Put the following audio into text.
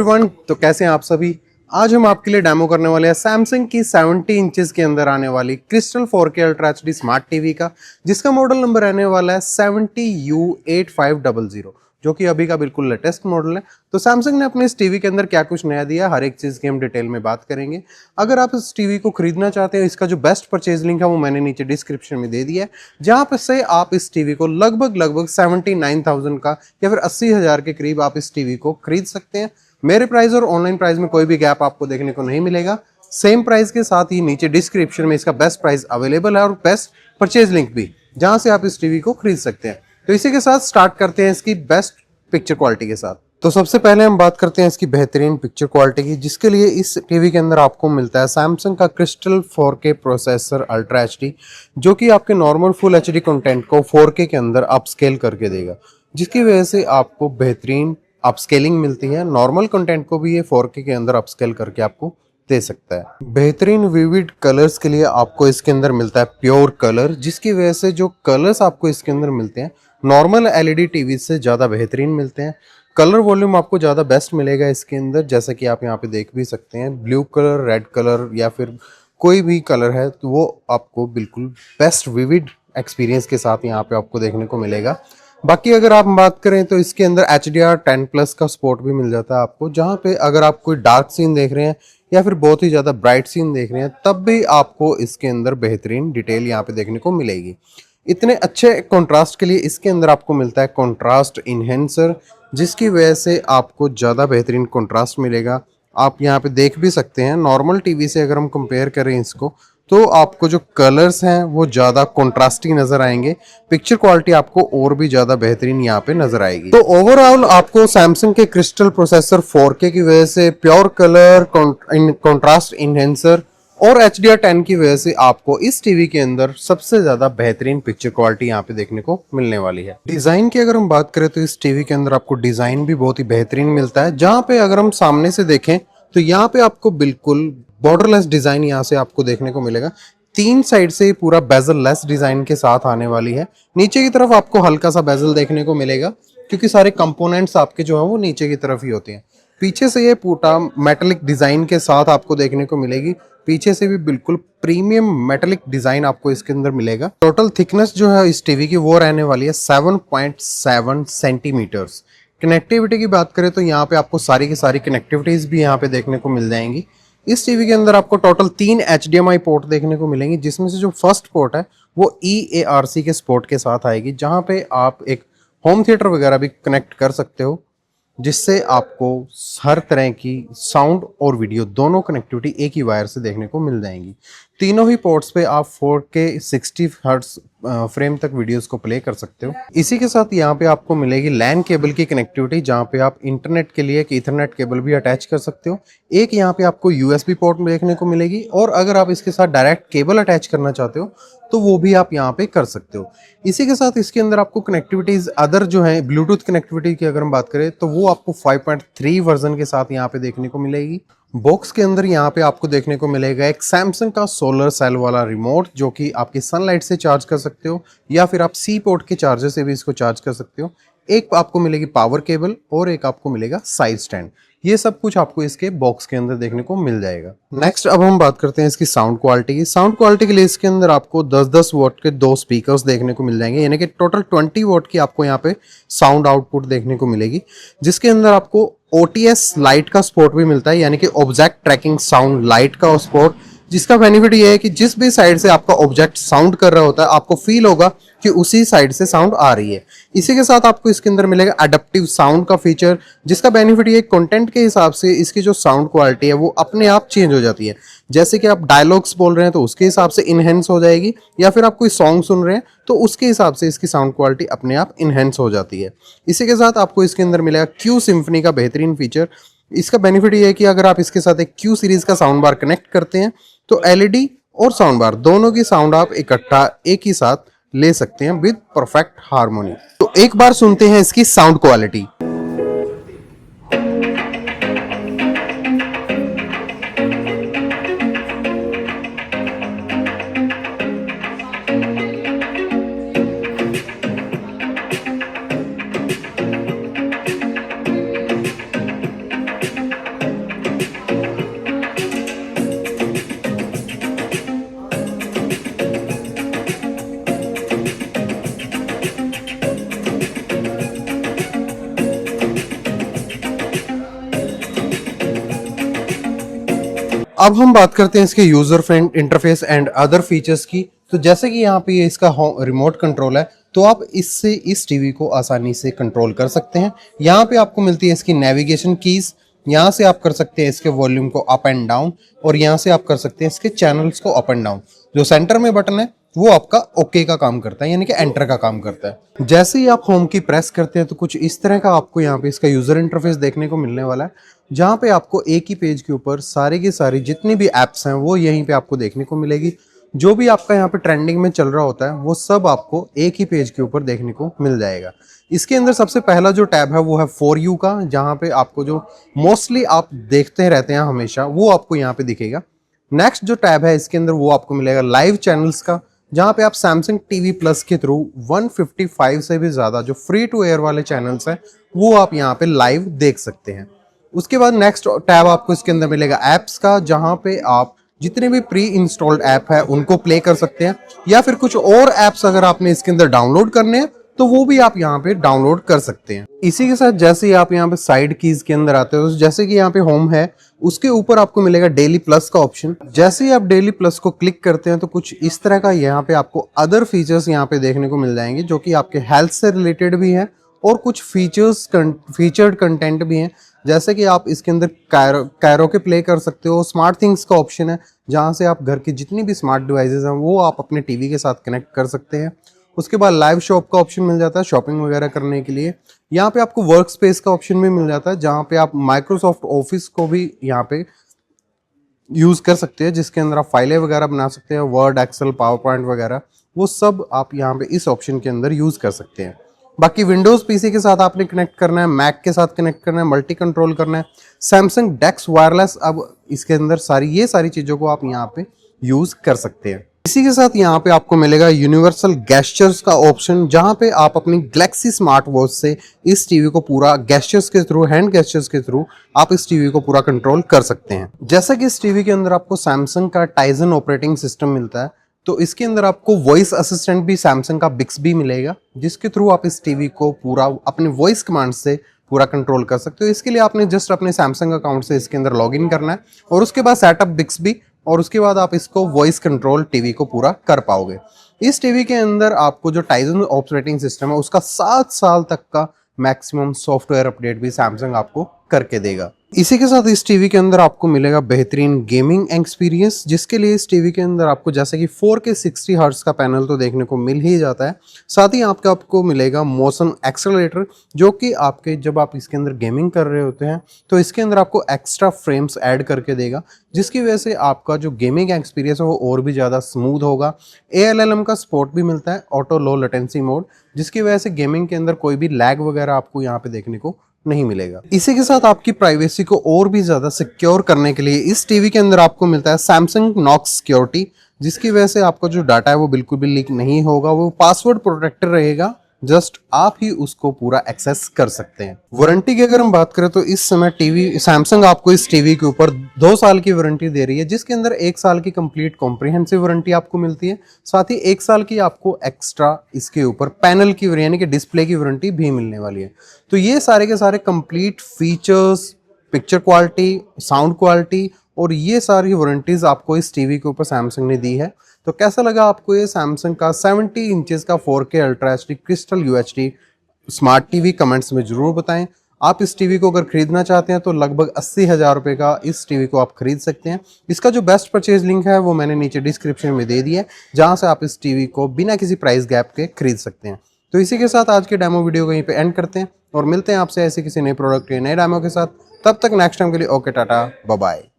Everyone, तो कैसे हैं आप सभी। आज हम आपके लिए डेमो करने वाले हैं सैमसंग की 70 इंचेस के अंदर आने वाली crystal 4K ultra HD smart TV का, जिसका मॉडल नंबर रहने वाला है 70U8500, जो कि अभी का बिल्कुल लेटेस्ट मॉडल है। तो सैमसंग ने अपने इस टीवी के अंदर क्या कुछ नया दिया, हर एक चीज़ की हम डिटेल में बात करेंगे। अगर आप इस टीवी को खरीदना चाहते हैं, इसका जो बेस्ट परचेज लिंक है वो मैंने नीचे डिस्क्रिप्शन में दे दिया है, जहाँ पर से आप इस टीवी को लगभग 79,000 का या फिर 80,000 के करीब आप इस टीवी को खरीद सकते हैं। मेरे प्राइस और ऑनलाइन प्राइस में कोई भी गैप आपको देखने को नहीं मिलेगा। सेम प्राइस के साथ ही नीचे डिस्क्रिप्शन में इसका बेस्ट प्राइस अवेलेबल है और बेस्ट परचेज लिंक भी, जहां से आप इस टीवी को खरीद सकते हैं। तो इसी के साथ स्टार्ट करते हैं इसकी बेस्ट पिक्चर क्वालिटी के साथ। तो सबसे पहले हम बात करते हैं इसकी बेहतरीन पिक्चर क्वालिटी की, जिसके लिए इस टीवी के अंदर आपको मिलता है सैमसंग का crystal 4K processor ultra HD, जो कि आपके नॉर्मल फुल एचडी कंटेंट को 4K के अंदर अपस्केल करके देगा, जिसकी वजह से आपको बेहतरीन अपस्केलिंग मिलती है। नॉर्मल कंटेंट को भी ये 4K के अंदर अपस्केल करके आपको दे सकता है। बेहतरीन विविड कलर्स के लिए आपको इसके अंदर मिलता है प्योर कलर, जिसकी वजह से जो कलर्स आपको इसके अंदर मिलते हैं नॉर्मल एलईडी टीवी से ज़्यादा बेहतरीन मिलते हैं। कलर वॉल्यूम आपको ज़्यादा बेस्ट मिलेगा इसके अंदर, जैसा कि आप यहाँ पे देख भी सकते हैं। ब्लू कलर, रेड कलर या फिर कोई भी कलर है तो वो आपको बिल्कुल बेस्ट विविड एक्सपीरियंस के साथ यहाँ पे आपको देखने को मिलेगा। बाकी अगर आप बात करें तो इसके अंदर HDR10+ का सपोर्ट भी मिल जाता है आपको, जहाँ पे अगर आप कोई डार्क सीन देख रहे हैं या फिर बहुत ही ज़्यादा ब्राइट सीन देख रहे हैं, तब भी आपको इसके अंदर बेहतरीन डिटेल यहाँ पे देखने को मिलेगी। इतने अच्छे कंट्रास्ट के लिए इसके अंदर आपको मिलता है कंट्रास्ट इन्हेंसर, जिसकी वजह से आपको ज़्यादा बेहतरीन कंट्रास्ट मिलेगा। आप यहाँ पे देख भी सकते हैं, नॉर्मल टीवी से अगर हम कंपेयर करें इसको, तो आपको जो कलर्स हैं वो ज़्यादा कंट्रास्टी नज़र आएंगे। पिक्चर क्वालिटी आपको और भी ज़्यादा बेहतरीन यहाँ पे नज़र आएगी। तो ओवरऑल आपको सैमसंग के क्रिस्टल प्रोसेसर 4K की वजह से, प्योर कलर, कंट्रास्ट इन्हेंसर और HDR10 की वजह से आपको इस टीवी के अंदर सबसे ज़्यादा बेहतरीन पिक्चर क्वालिटी यहाँ पे देखने को मिलने वाली है। डिज़ाइन की अगर हम बात करें तो इस टीवी के अंदर आपको डिज़ाइन भी बहुत ही बेहतरीन मिलता है, जहाँ पे अगर हम सामने से देखें तो यहाँ पे आपको बिल्कुल बॉर्डरलेस डिजाइन यहाँ से आपको देखने को मिलेगा। तीन साइड से पूरा बेजल लेस डिजाइन के साथ आने वाली है। नीचे की तरफ आपको हल्का सा बेजल देखने को मिलेगा, क्योंकि सारे कंपोनेंट्स आपके जो है वो नीचे की तरफ ही होते हैं। पीछे से ये पूरा मेटेलिक डिजाइन के साथ आपको देखने को मिलेगी। पीछे से भी बिल्कुल प्रीमियम मेटेलिक डिजाइन आपको इसके अंदर मिलेगा। टोटल थिकनेस जो है इस टीवी की वो रहने वाली है 7.7 सेंटीमीटर्स। कनेक्टिविटी की बात करें तो यहाँ पे आपको सारी की सारी कनेक्टिविटीज भी यहाँ पे देखने को मिल जाएंगी। इस टीवी के अंदर आपको टोटल 3 HDMI पोर्ट देखने को मिलेंगे, जिसमें से जो फर्स्ट पोर्ट है वो EARC के सपोर्ट के साथ आएगी, जहाँ पे आप एक होम थिएटर वगैरह भी कनेक्ट कर सकते हो, जिससे आपको हर तरह की साउंड और वीडियो दोनों कनेक्टिविटी एक ही वायर से देखने को मिल जाएंगी। तीनों ही पोर्ट्स पे आप 4K 60 हर्ट्ज फ्रेम तक वीडियोस को प्ले कर सकते हो। इसी के साथ यहाँ पे आपको मिलेगी लैन केबल की कनेक्टिविटी, जहाँ पे आप इंटरनेट के लिए एक ईथरनेट केबल भी अटैच कर सकते हो। एक यहाँ पे आपको USB पोर्ट देखने को मिलेगी, और अगर आप इसके साथ डायरेक्ट केबल अटैच करना चाहते हो तो वो भी आप यहाँ पे कर सकते हो। इसी के साथ इसके अंदर आपको कनेक्टिविटीज अदर जो है ब्लूटूथ कनेक्टिविटी की अगर हम बात करें तो वो आपको 5.3 वर्जन के साथ यहाँ पे देखने को मिलेगी। बॉक्स के अंदर यहाँ पे आपको देखने को मिलेगा एक सैमसंग का सोलर सेल वाला रिमोट, जो कि आपकी सनलाइट से चार्ज कर सकते हो या फिर आप सी पोर्ट के चार्जर से भी इसको चार्ज कर सकते हो। एक आपको मिलेगी पावर केबल और एक आपको मिलेगा साइड स्टैंड। ये सब कुछ आपको इसके बॉक्स के अंदर देखने को मिल जाएगा। नेक्स्ट अब हम बात करते हैं इसकी साउंड क्वालिटी की। साउंड क्वालिटी के लिए इसके अंदर आपको 10-10 वॉट के 2 स्पीकर्स देखने को मिल जाएंगे, यानी कि टोटल 20 वॉट की आपको यहाँ पे साउंड आउटपुट देखने को मिलेगी, जिसके अंदर आपको OTS लाइट का सपोर्ट भी मिलता है, यानी कि ऑब्जेक्ट ट्रैकिंग साउंड लाइट का सपोर्ट, जिसका बेनिफिट ये है कि जिस भी साइड से आपका ऑब्जेक्ट साउंड कर रहा होता है आपको फील होगा कि उसी साइड से साउंड आ रही है। इसी के साथ आपको इसके अंदर मिलेगा एडेप्टिव साउंड का फीचर, जिसका बेनिफिट ये कंटेंट के हिसाब से इसकी जो साउंड क्वालिटी है वो अपने आप चेंज हो जाती है। जैसे कि आप डायलॉग्स बोल रहे हैं तो उसके हिसाब से इनहेंस हो जाएगी, या फिर आप कोई सॉन्ग सुन रहे हैं तो उसके हिसाब से इसकी साउंड क्वालिटी अपने आप इनहेंस हो जाती है। इसी के साथ आपको इसके अंदर मिलेगा Q सिम्फनी का बेहतरीन फीचर। इसका बेनिफिट ये है कि अगर आप इसके साथ एक Q सीरीज का साउंड बार कनेक्ट करते हैं तो LED और साउंड बार दोनों की साउंड आप इकट्ठा एक ही साथ ले सकते हैं विद परफेक्ट हार्मोनी। तो एक बार सुनते हैं इसकी साउंड क्वालिटी। अब हम बात करते हैं इसके user friend interface and other features की। तो जैसे कि यहाँ पे ये इसका रिमोट कंट्रोल है, तो आप इससे इस टीवी को आसानी से कंट्रोल कर सकते हैं। यहाँ पे आपको मिलती है इसकी नेविगेशन कीज, यहाँ से आप कर सकते हैं इसके वॉल्यूम को अप एंड डाउन, और यहाँ से आप कर सकते हैं इसके चैनल्स को अप एंड डाउन। जो सेंटर में बटन है वो आपका ओके का काम करता है, यानी कि एंटर का काम करता है। जैसे ही आप होम की प्रेस करते हैं तो कुछ इस तरह का आपको यहाँ पे इसका यूजर इंटरफेस देखने को मिलने वाला है, जहाँ पे आपको एक ही पेज के ऊपर सारी की सारी जितनी भी एप्स हैं वो यहीं पे आपको देखने को मिलेगी। जो भी आपका यहाँ पे ट्रेंडिंग में चल रहा होता है वो सब आपको एक ही पेज के ऊपर देखने को मिल जाएगा। इसके अंदर सबसे पहला जो टैब है वो है फॉर यू का, जहाँ पे आपको जो मोस्टली आप देखते रहते हैं हमेशा वो आपको यहाँ पे दिखेगा। नेक्स्ट जो टैब है इसके अंदर वो आपको मिलेगा लाइव चैनल्स का, जहाँ पे आप सैमसंग टीवी प्लस के थ्रू 155 से भी ज़्यादा जो फ्री टू एयर वाले चैनल्स हैं वो आप यहाँ पे लाइव देख सकते हैं। उसके बाद नेक्स्ट टैब आपको इसके अंदर मिलेगा ऐप्स का, जहाँ पे आप जितने भी प्री इंस्टॉल्ड ऐप है उनको प्ले कर सकते हैं, या फिर कुछ और ऐप्स अगर आपने इसके अंदर डाउनलोड करने हैं तो वो भी आप यहाँ पे डाउनलोड कर सकते हैं। इसी के साथ जैसे ही आप यहाँ पे साइड कीज के अंदर आते हो, जैसे कि यहाँ पे होम है उसके ऊपर आपको मिलेगा डेली प्लस का ऑप्शन। जैसे ही आप डेली प्लस को क्लिक करते हैं तो कुछ इस तरह का यहाँ पे आपको अदर फीचर्स यहाँ पे देखने को मिल जाएंगे, जो कि आपके हेल्थ से रिलेटेड भी है और कुछ फीचर्ड कंटेंट भी हैं। जैसे कि आप इसके अंदर कैरोके प्ले कर सकते हो, स्मार्ट थिंग्स का ऑप्शन है जहाँ से आप घर की जितनी भी स्मार्ट डिवाइसेस हैं वो आप अपने टीवी के साथ कनेक्ट कर सकते हैं। उसके बाद लाइव शॉप का ऑप्शन मिल जाता है शॉपिंग वगैरह करने के लिए। यहाँ पे आपको वर्क स्पेस का ऑप्शन भी मिल जाता है, जहाँ पे आप माइक्रोसॉफ्ट ऑफिस को भी यहाँ पे यूज़ कर सकते हैं, जिसके अंदर आप फाइलें वगैरह बना सकते हैं, वर्ड, एक्सेल, पावर पॉइंट वगैरह, वो सब आप यहाँ पे इस ऑप्शन के अंदर यूज़ कर सकते हैं। बाकी विंडोज़ पीसी के साथ आपने कनेक्ट करना है, मैक के साथ कनेक्ट करना है, मल्टी कंट्रोल करना है, सैमसंग डेक्स वायरलेस, अब इसके अंदर ये सारी चीज़ों को आप यहाँ पे यूज़ कर सकते हैं। इसी के साथ यहाँ पे आपको मिलेगा यूनिवर्सल गेस्चर्स का ऑप्शन, जहाँ पे आप अपनी गैलेक्सी स्मार्ट वॉच से इस टीवी को पूरा गेस्चर्स के थ्रू, हैंड गेस्चर्स के थ्रू आप इस टीवी को पूरा कंट्रोल कर सकते हैं। जैसा कि इस टीवी के अंदर आपको सैमसंग का टाइजन ऑपरेटिंग सिस्टम मिलता है, तो इसके अंदर आपको वॉइस असिस्टेंट भी सैमसंग का बिक्सबी मिलेगा, जिसके थ्रू आप इस टीवी को पूरा अपने वॉइस कमांड से पूरा कंट्रोल कर सकते हो। इसके लिए आपने जस्ट अपने सैमसंग अकाउंट से इसके अंदर लॉगिन करना है और उसके बाद सेटअप बिक्सबी, और उसके बाद आप इसको वॉइस कंट्रोल टीवी को पूरा कर पाओगे। इस टीवी के अंदर आपको जो टाइजन ऑपरेटिंग सिस्टम है उसका 7 साल तक का मैक्सिमम सॉफ्टवेयर अपडेट भी सैमसंग आपको करके देगा। इसी के साथ इस टीवी के अंदर आपको मिलेगा बेहतरीन गेमिंग एक्सपीरियंस, जिसके लिए इस टीवी के अंदर आपको जैसे कि 4K 60 हर्ट्ज का पैनल तो देखने को मिल ही जाता है, साथ ही आपको मिलेगा मोशन एक्सेलरेटर, जो कि आपके जब आप इसके अंदर गेमिंग कर रहे होते हैं तो इसके अंदर आपको एक्स्ट्रा फ्रेम्स ऐड करके देगा, जिसकी वजह से आपका जो गेमिंग एक्सपीरियंस है वो और भी ज़्यादा स्मूथ होगा। ALLM का सपोर्ट भी मिलता है, ऑटो लो लेटेंसी मोड, जिसकी वजह से गेमिंग के अंदर कोई भी लैग वगैरह आपको यहाँ पे देखने को नहीं मिलेगा। इसी के साथ आपकी प्राइवेसी को और भी ज्यादा सिक्योर करने के लिए इस टीवी के अंदर आपको मिलता है सैमसंग नॉक्स सिक्योरिटी, जिसकी वजह से आपका जो डाटा है वो बिल्कुल भी लीक नहीं होगा, वो पासवर्ड प्रोटेक्टेड रहेगा, जस्ट आप ही उसको पूरा एक्सेस कर सकते हैं। वारंटी की अगर हम बात करें तो इस समय टीवी सैमसंग आपको इस टीवी के ऊपर 2 साल की वारंटी दे रही है, जिसके अंदर 1 साल की कंप्लीट कॉम्प्रिहेंसिव वारंटी आपको मिलती है, साथ ही 1 साल की आपको एक्स्ट्रा इसके ऊपर पैनल की यानी कि डिस्प्ले की वारंटी भी मिलने वाली है। तो ये सारे के सारे complete features, picture quality, sound quality और ये सारी वारंटीज आपको इस टीवी के ऊपर सैमसंग ने दी है। तो कैसा लगा आपको ये सैमसंग का 70 इंचेस का 4K ultra HD crystal UHD smart TV? Comments में जरूर बताएं। आप इस टीवी को अगर खरीदना चाहते हैं तो लगभग 80,000 रुपये का इस टीवी को आप खरीद सकते हैं। इसका जो बेस्ट परचेज लिंक है वो मैंने नीचे डिस्क्रिप्शन में दे दिया है, जहाँ से आप इस टीवी को बिना किसी प्राइस गैप के खरीद सकते हैं। तो इसी के साथ आज के डेमो वीडियो को यहीं पे एंड करते हैं और मिलते हैं आपसे ऐसे किसी नए प्रोडक्ट के नए डेमो के साथ। तब तक नेक्स्ट टाइम के लिए ओके, टाटा, बाय बाय।